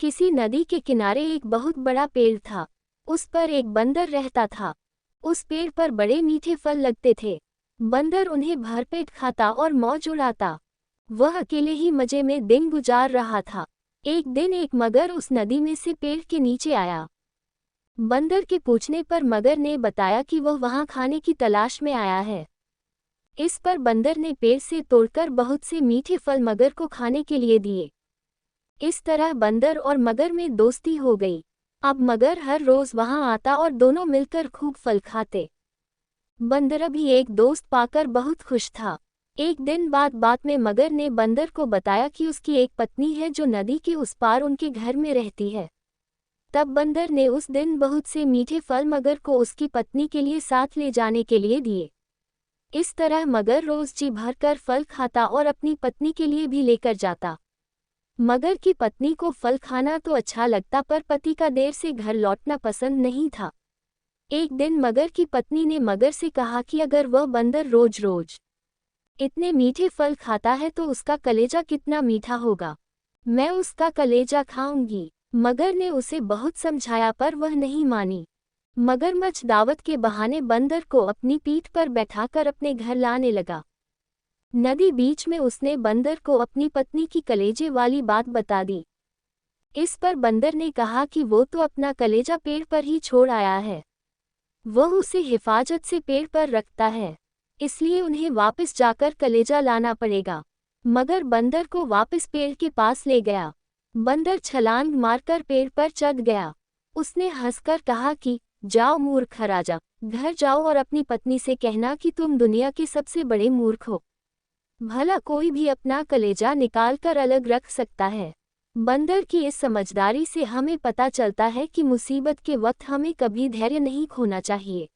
किसी नदी के किनारे एक बहुत बड़ा पेड़ था। उस पर एक बंदर रहता था। उस पेड़ पर बड़े मीठे फल लगते थे। बंदर उन्हें भरपेट खाता और मौज उड़ाता। वह अकेले ही मजे में दिन गुजार रहा था। एक दिन एक मगर उस नदी में से पेड़ के नीचे आया। बंदर के पूछने पर मगर ने बताया कि वह वहां खाने की तलाश में आया है। इस पर बंदर ने पेड़ से तोड़कर बहुत से मीठे फल मगर को खाने के लिए दिए। इस तरह बंदर और मगर में दोस्ती हो गई। अब मगर हर रोज वहां आता और दोनों मिलकर खूब फल खाते। बंदर भी एक दोस्त पाकर बहुत खुश था। एक दिन बात में मगर ने बंदर को बताया कि उसकी एक पत्नी है जो नदी के उस पार उनके घर में रहती है। तब बंदर ने उस दिन बहुत से मीठे फल मगर को उसकी पत्नी के लिए साथ ले जाने के लिए दिए। इस तरह मगर रोज जी भरकर फल खाता और अपनी पत्नी के लिए भी लेकर जाता। मगर की पत्नी को फल खाना तो अच्छा लगता पर पति का देर से घर लौटना पसंद नहीं था। एक दिन मगर की पत्नी ने मगर से कहा कि अगर वह बंदर रोज रोज इतने मीठे फल खाता है तो उसका कलेजा कितना मीठा होगा। मैं उसका कलेजा खाऊंगी। मगर ने उसे बहुत समझाया पर वह नहीं मानी। मगरमच्छ दावत के बहाने बंदर को अपनी पीठ पर बैठाकर अपने घर लाने लगा। नदी बीच में उसने बंदर को अपनी पत्नी की कलेजे वाली बात बता दी। इस पर बंदर ने कहा कि वो तो अपना कलेजा पेड़ पर ही छोड़ आया है। वह उसे हिफाजत से पेड़ पर रखता है, इसलिए उन्हें वापस जाकर कलेजा लाना पड़ेगा। मगर बंदर को वापस पेड़ के पास ले गया। बंदर छलांग मारकर पेड़ पर चढ़ गया। उसने हंसकर कहा कि जाओ मूर्ख राजा, घर जाओ और अपनी पत्नी से कहना कि तुम दुनिया के सबसे बड़े मूर्ख हो। भला कोई भी अपना कलेजा निकाल कर अलग रख सकता है। बंदर की इस समझदारी से हमें पता चलता है कि मुसीबत के वक्त हमें कभी धैर्य नहीं खोना चाहिए।